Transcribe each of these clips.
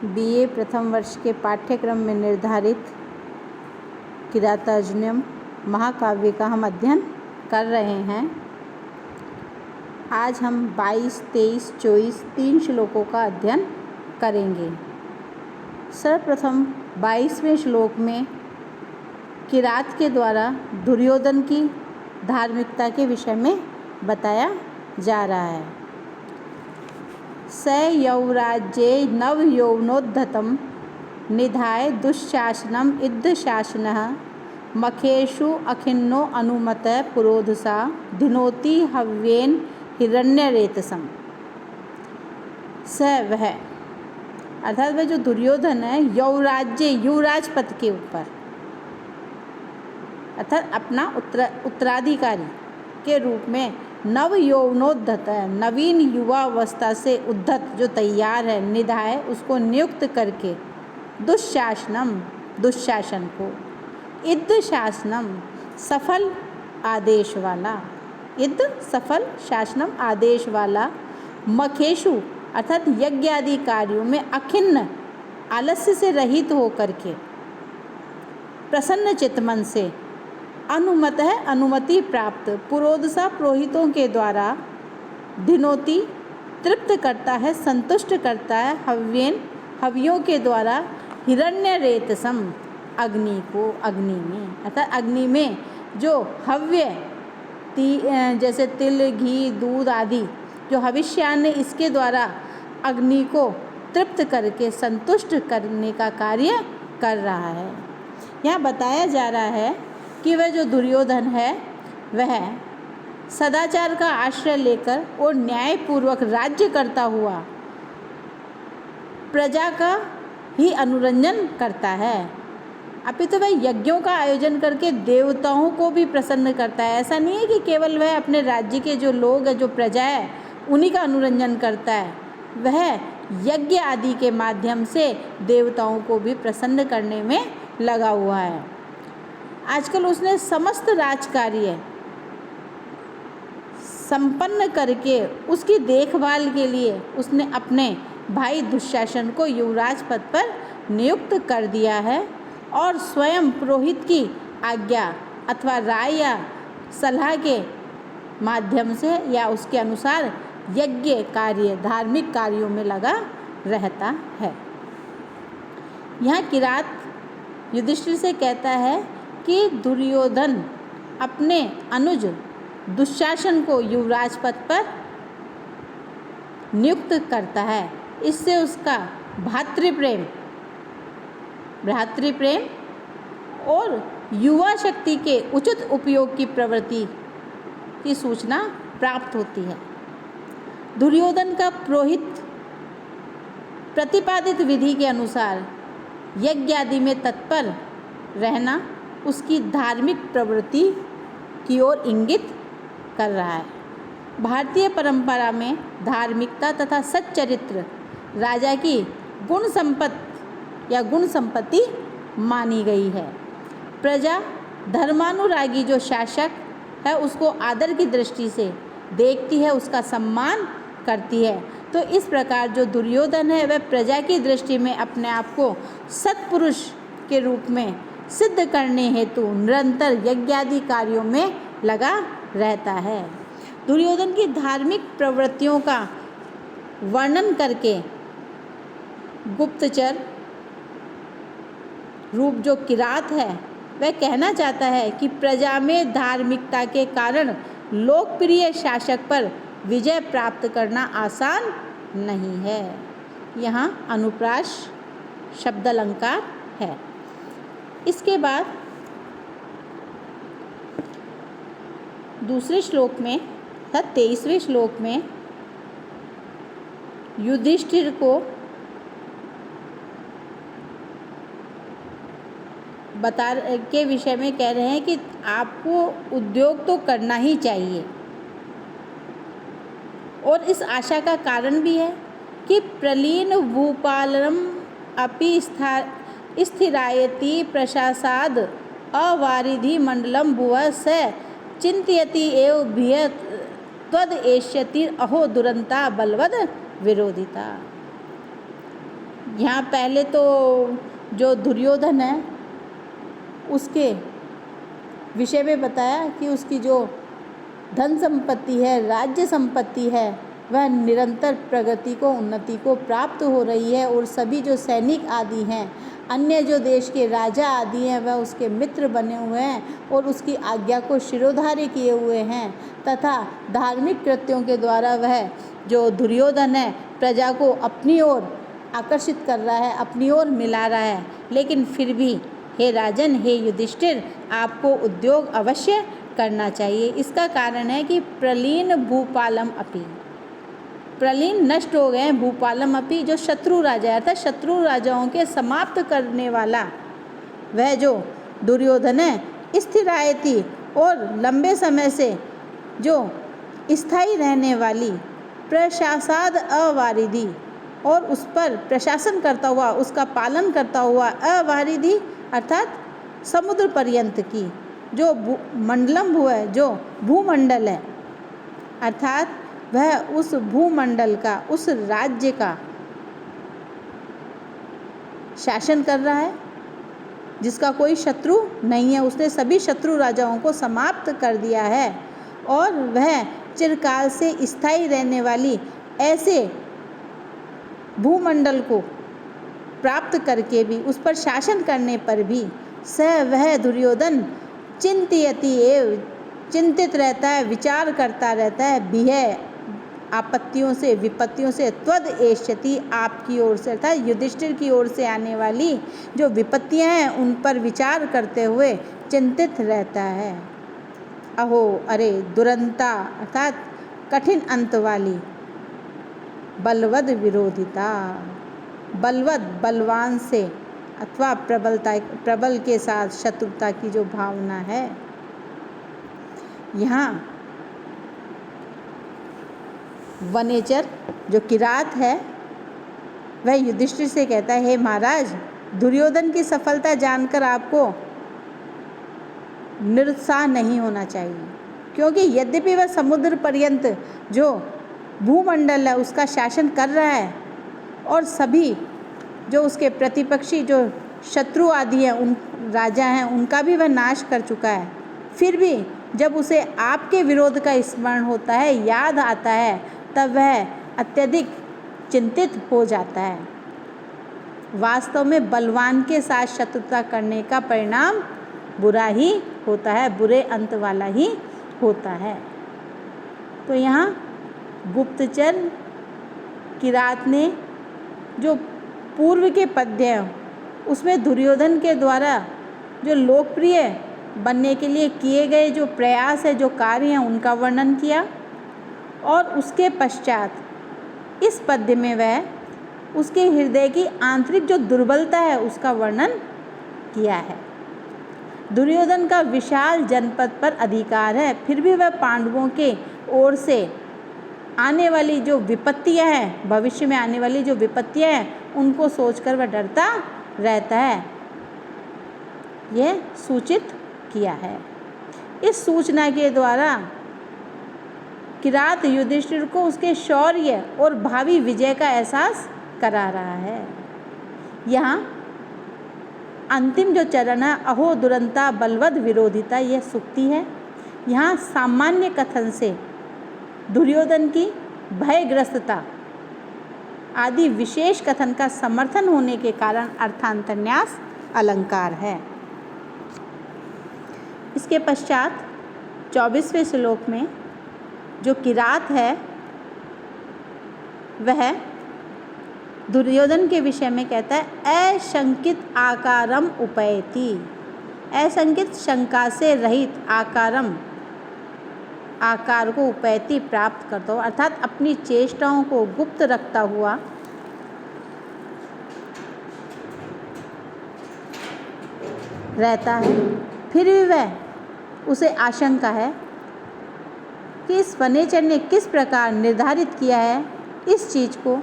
BA प्रथम वर्ष के पाठ्यक्रम में निर्धारित किरातार्जुनीयम महाकाव्य का हम अध्ययन कर रहे हैं। आज हम 22, 23, 24 3 श्लोकों का अध्ययन करेंगे। सर्वप्रथम 22वें श्लोक में किरात के द्वारा दुर्योधन की धार्मिकता के विषय में बताया जा रहा है। स यौराज्ये नवयौवनोद्धतं निधाय दुःशासनम् इद्धशासनः मखेषु अखिन्नो अनुमतः पुरोधसा धिनोति हव्येन हिरण्यरेतसम्। स वह अर्थात वह जो दुर्योधन है यौराज्य युवराज पद के ऊपर अर्थात अपना उत्तराधिकारी के रूप में नव यौवनोद्धत है, नवीन युवा अवस्था से उद्धत जो तैयार है, निधाय उसको नियुक्त करके दुःशासन को इद्ध शासनम सफल आदेश वाला सफल शासनम आदेश वाला मखेषु अर्थात यज्ञ आदि कार्यों में अखिन्न आलस्य से रहित होकर के प्रसन्न चित्तमन से अनुमत है अनुमति प्राप्त पुरोधसा पुरोहितों के द्वारा धिनोति तृप्त करता है, संतुष्ट करता है हवियों के द्वारा हिरण्य रेतसम अग्नि को अग्नि में अर्थात अग्नि में जो हव्य जैसे तिल घी दूध आदि जो हविष्यान्न इसके द्वारा अग्नि को तृप्त करके संतुष्ट करने का कार्य कर रहा है। यहाँ बताया जा रहा है कि वह जो दुर्योधन है वह सदाचार का आश्रय लेकर और न्यायपूर्वक राज्य करता हुआ प्रजा का ही अनुरंजन करता है। अभी तो वह यज्ञों का आयोजन करके देवताओं को भी प्रसन्न करता है। ऐसा नहीं है कि केवल वह अपने राज्य के जो लोग हैं, जो प्रजा है, उन्हीं का अनुरंजन करता है। वह यज्ञ आदि के माध्यम से देवताओं को भी प्रसन्न करने में लगा हुआ है। आजकल उसने समस्त राजकार्य संपन्न करके उसकी देखभाल के लिए उसने अपने भाई दुःशासन को युवराज पद पर नियुक्त कर दिया है और स्वयं पुरोहित की आज्ञा अथवा राय या सलाह के माध्यम से या उसके अनुसार यज्ञ कार्य धार्मिक कार्यों में लगा रहता है। यहाँ किरात युधिष्ठिर से कहता है कि दुर्योधन अपने अनुज दुःशासन को युवराज पद पर नियुक्त करता है। इससे उसका भ्रातृप्रेम और युवा शक्ति के उचित उपयोग की प्रवृत्ति की सूचना प्राप्त होती है। दुर्योधन का पुरोहित प्रतिपादित विधि के अनुसार यज्ञ आदि में तत्पर रहना उसकी धार्मिक प्रवृत्ति की ओर इंगित कर रहा है। भारतीय परंपरा में धार्मिकता तथा सच्चरित्र राजा की गुण संपत्ति मानी गई है। प्रजा धर्मानुरागी जो शासक है उसको आदर की दृष्टि से देखती है, उसका सम्मान करती है। तो इस प्रकार जो दुर्योधन है वह प्रजा की दृष्टि में अपने आप को सत्पुरुष के रूप में सिद्ध करने हेतु निरंतर यज्ञादि कार्यों में लगा रहता है। दुर्योधन की धार्मिक प्रवृत्तियों का वर्णन करके गुप्तचर रूप जो किरात है वह कहना चाहता है कि प्रजा में धार्मिकता के कारण लोकप्रिय शासक पर विजय प्राप्त करना आसान नहीं है। यहाँ अनुप्रास शब्द अलंकार है। इसके बाद दूसरे श्लोक में 23वें श्लोक में युधिष्ठिर को बता के विषय में कह रहे हैं कि आपको उद्योग तो करना ही चाहिए और इस आशा का कारण भी है कि प्रलीन भूपालम अपि स्थिरायति प्रशासाद अवारिधि मंडलम भुवः स चिंतयति एव भिय त्वद एष्यति अहो दुरंता बलवद विरोधिता। यहाँ पहले तो जो दुर्योधन है उसके विषय में बताया कि उसकी जो धन संपत्ति है, राज्य संपत्ति है, वह निरंतर प्रगति को, उन्नति को प्राप्त हो रही है और सभी जो सैनिक आदि हैं, अन्य जो देश के राजा आदि हैं, वह उसके मित्र बने हुए हैं और उसकी आज्ञा को शिरोधार्य किए हुए हैं तथा धार्मिक कृत्यों के द्वारा वह जो दुर्योधन है प्रजा को अपनी ओर आकर्षित कर रहा है, अपनी ओर मिला रहा है। लेकिन फिर भी हे राजन, हे युधिष्ठिर, आपको उद्योग अवश्य करना चाहिए। इसका कारण है कि प्रलीन भूपालम अपि, प्रलीन नष्ट हो गए हैं, भूपालम अपि जो शत्रु राजा है, अर्थात शत्रु राजाओं के समाप्त करने वाला वह जो दुर्योधन है, स्थिरायति और लंबे समय से जो स्थायी रहने वाली प्रशासाद अवारिधि और उस पर प्रशासन करता हुआ, उसका पालन करता हुआ अवारिधि अर्थात समुद्र पर्यंत की जो मंडलम भू है, जो भूमंडल है, अर्थात वह उस भूमंडल का, उस राज्य का शासन कर रहा है जिसका कोई शत्रु नहीं है। उसने सभी शत्रु राजाओं को समाप्त कर दिया है और वह चिरकाल से स्थायी रहने वाली ऐसे भूमंडल को प्राप्त करके भी, उस पर शासन करने पर भी वह दुर्योधन चिंतयति एव, चिंतित रहता है, विचार करता रहता है, बिह आपत्तियों से, विपत्तियों से, त्वद एष्यति आपकी ओर से अर्थात युधिष्ठिर की ओर से आने वाली जो विपत्तियां हैं उन पर विचार करते हुए चिंतित रहता है। अहो, अरे, दुरंता अर्थात कठिन अंत वाली, बलवद विरोधिता, बलवद बलवान से अथवा प्रबल के साथ शत्रुता की जो भावना है। यहाँ वनेचर जो किरात है वह युधिष्ठिर से कहता है, हे महाराज, दुर्योधन की सफलता जानकर आपको निरुत्साह नहीं होना चाहिए, क्योंकि यद्यपि वह समुद्र पर्यंत जो भूमंडल है उसका शासन कर रहा है और सभी जो उसके प्रतिपक्षी जो शत्रु आदि हैं, उन राजा हैं, उनका भी वह नाश कर चुका है, फिर भी जब उसे आपके विरोध का स्मरण होता है, याद आता है, तब वह अत्यधिक चिंतित हो जाता है। वास्तव में बलवान के साथ शत्रुता करने का परिणाम बुरा ही होता है, बुरे अंत वाला ही होता है। तो यहाँ गुप्तचर किरात ने जो पूर्व के पद्य हैं उसमें दुर्योधन के द्वारा जो लोकप्रिय बनने के लिए किए गए जो प्रयास है, जो कार्य हैं, उनका वर्णन किया और उसके पश्चात इस पद्य में वह उसके हृदय की आंतरिक जो दुर्बलता है उसका वर्णन किया है। दुर्योधन का विशाल जनपद पर अधिकार है, फिर भी वह पांडवों के ओर से आने वाली जो विपत्तियां हैं, भविष्य में आने वाली जो विपत्तियां हैं, उनको सोचकर वह डरता रहता है, यह सूचित किया है। इस सूचना के द्वारा किरात युधिष्ठिर को उसके शौर्य और भावी विजय का एहसास करा रहा है। यहाँ अंतिम जो चरण है, अहो दुरंता बलवद विरोधिता, यह सूक्ति है। यहाँ सामान्य कथन से दुर्योधन की भयग्रस्तता आदि विशेष कथन का समर्थन होने के कारण अर्थांतन्यास अलंकार है। इसके पश्चात 24वें श्लोक में जो किरात है वह दुर्योधन के विषय में कहता है, अशंकित आकारम उपैति, असंकित शंका से रहित आकारम, आकार को उपैति प्राप्त करता हुआ, अर्थात अपनी चेष्टाओं को गुप्त रखता हुआ रहता है। फिर भी वह उसे आशंका है कि इस वनेचर ने किस प्रकार निर्धारित किया है इस चीज को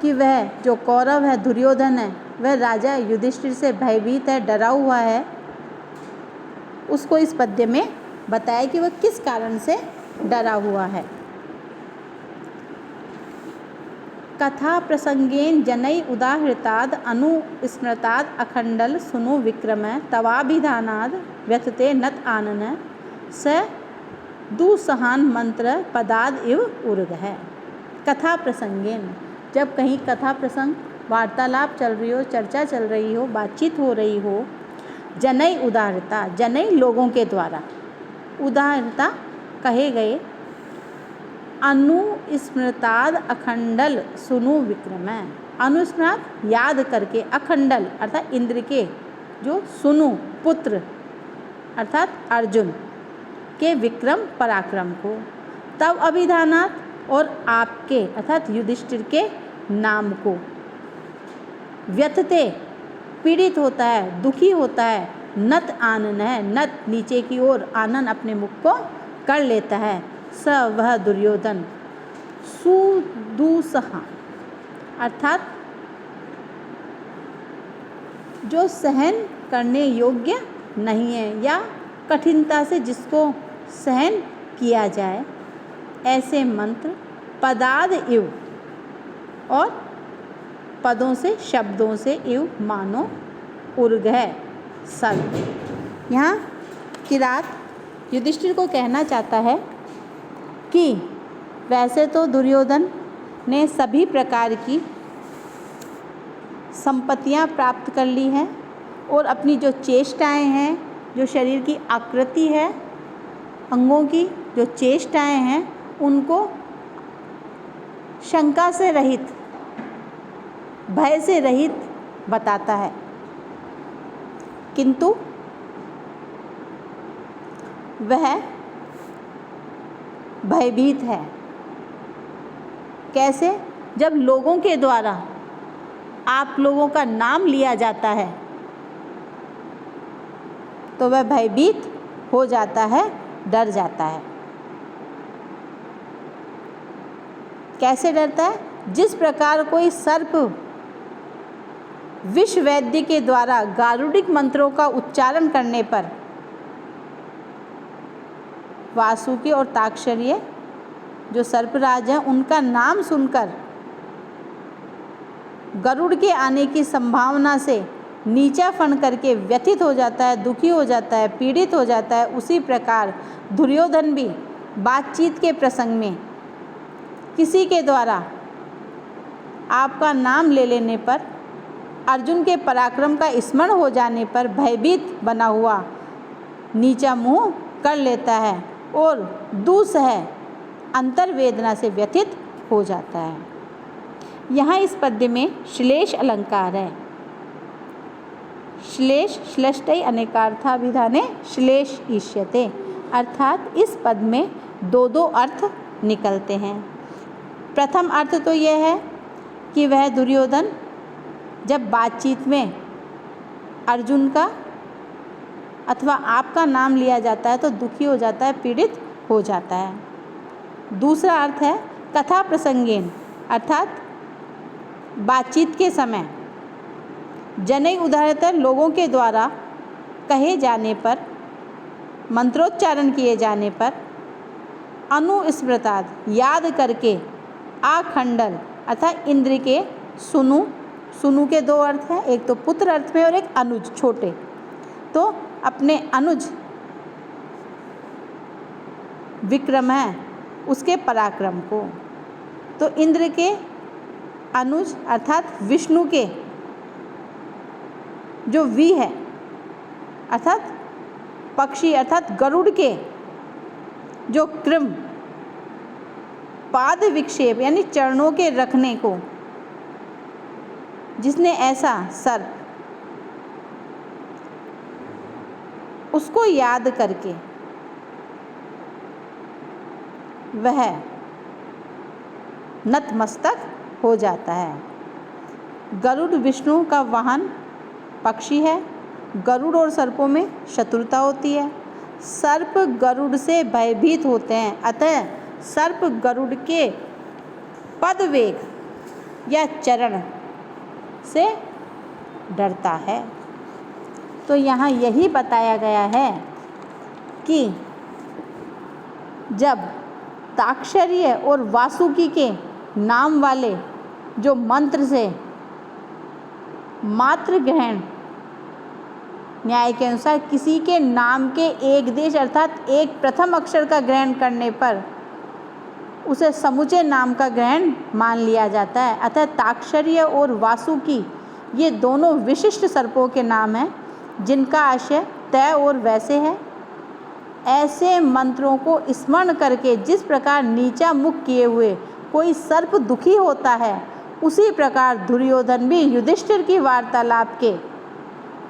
कि वह जो कौरव है, दुर्योधन है, वह राजा युधिष्ठिर से भयभीत है, डरा हुआ है। उसको इस पद्य में बताया कि वह किस कारण से डरा हुआ है। कथा प्रसंगेन जनै उदाहृताद अनुस्मृताद अखंडल सुनो विक्रम तवाभिधानाद व्यथते नत आनन स दुसहान मंत्र पदाद इव उर्ग है। कथा प्रसंगेन, जब कहीं कथा प्रसंग वार्तालाप चल रही हो, चर्चा चल रही हो, बातचीत हो रही हो, जनै उदाहृता, जनै लोगों के द्वारा, उदाहृता कहे गए, अनुस्मृताद अखंडल सुनु विक्रम, अनुस्मृत याद करके, अखंडल अर्थात इंद्र के जो सुनु पुत्र अर्थात अर्जुन के विक्रम पराक्रम को, तब अभिधानात और आपके अर्थात युधिष्ठिर के नाम को, व्यथते पीड़ित होता है, दुखी होता है, नत आनन है, नत नीचे की ओर, आनन अपने मुख को कर लेता है, स वह दुर्योधन, सुदुसहा अर्थात जो सहन करने योग्य नहीं है या कठिनता से जिसको सहन किया जाए, ऐसे मंत्र पदाद इव और पदों से, शब्दों से, इव मानो उर्ग है, सर्व। यहाँ किरात युधिष्ठिर को कहना चाहता है कि वैसे तो दुर्योधन ने सभी प्रकार की संपत्तियाँ प्राप्त कर ली हैं और अपनी जो चेष्टाएं हैं, जो शरीर की आकृति है, अंगों की जो चेष्टाएं हैं, उनको शंका से रहित, भय से रहित बताता है, किंतु वह भयभीत है। कैसे? जब लोगों के द्वारा आप लोगों का नाम लिया जाता है तो वह भयभीत हो जाता है, डर जाता है। कैसे डरता है? जिस प्रकार कोई सर्प विष वैद्य के द्वारा गारुडिक मंत्रों का उच्चारण करने पर वासुकी और ताक्षर्य जो सर्पराज हैं, उनका नाम सुनकर गरुड़ के आने की संभावना से नीचा फन करके व्यथित हो जाता है, दुखी हो जाता है, पीड़ित हो जाता है, उसी प्रकार दुर्योधन भी बातचीत के प्रसंग में किसी के द्वारा आपका नाम ले लेने पर, अर्जुन के पराक्रम का स्मरण हो जाने पर भयभीत बना हुआ नीचा मुंह कर लेता है और दुसह अंतर्वेदना से व्यथित हो जाता है। यहाँ इस पद्य में श्लेष अलंकार है। श्लेष श्लेष्टै अनेकार्थाभिधाने श्लेष इष्यते, अर्थात इस पद में दो दो अर्थ निकलते हैं। प्रथम अर्थ तो यह है कि वह दुर्योधन जब बातचीत में अर्जुन का अथवा आपका नाम लिया जाता है तो दुखी हो जाता है, पीड़ित हो जाता है। दूसरा अर्थ है कथा प्रसंगेन, अर्थात बातचीत के समय जनै उदाहृत लोगों के द्वारा कहे जाने पर, मंत्रोच्चारण किए जाने पर, अनुस्मृताद याद करके, आखंडल अर्थात इंद्र के सुनु, सुनु के दो अर्थ हैं, एक तो पुत्र अर्थ में और एक अनुज छोटे, तो अपने अनुज विक्रम है उसके पराक्रम को, तो इंद्र के अनुज अर्थात विष्णु के जो वी है अर्थात पक्षी अर्थात गरुड़ के जो क्रम पाद विक्षेप यानी चरणों के रखने को, जिसने ऐसा सर्प, उसको याद करके वह नतमस्तक हो जाता है। गरुड़ विष्णु का वाहन पक्षी है। गरुड़ और सर्पों में शत्रुता होती है। सर्प गरुड़ से भयभीत होते हैं, अतः सर्प गरुड़ के पदवेग या चरण से डरता है। तो यहाँ यही बताया गया है कि जब ताक्षर्य और वासुकी के नाम वाले जो मंत्र से मात्र ग्रहण न्याय के अनुसार किसी के नाम के एक देश अर्थात एक प्रथम अक्षर का ग्रहण करने पर उसे समुचे नाम का ग्रहण मान लिया जाता है। अतः ताक्षर्य और वासुकी ये दोनों विशिष्ट सर्पों के नाम हैं जिनका आशय तय और वैसे है। ऐसे मंत्रों को स्मरण करके जिस प्रकार नीचा मुख किए हुए कोई सर्प दुखी होता है, उसी प्रकार दुर्योधन भी युधिष्ठिर की वार्तालाप के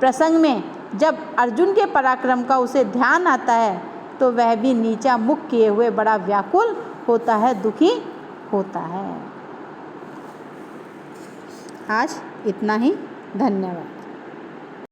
प्रसंग में जब अर्जुन के पराक्रम का उसे ध्यान आता है तो वह भी नीचा मुख किए हुए बड़ा व्याकुल होता है, दुखी होता है। आज इतना ही। धन्यवाद।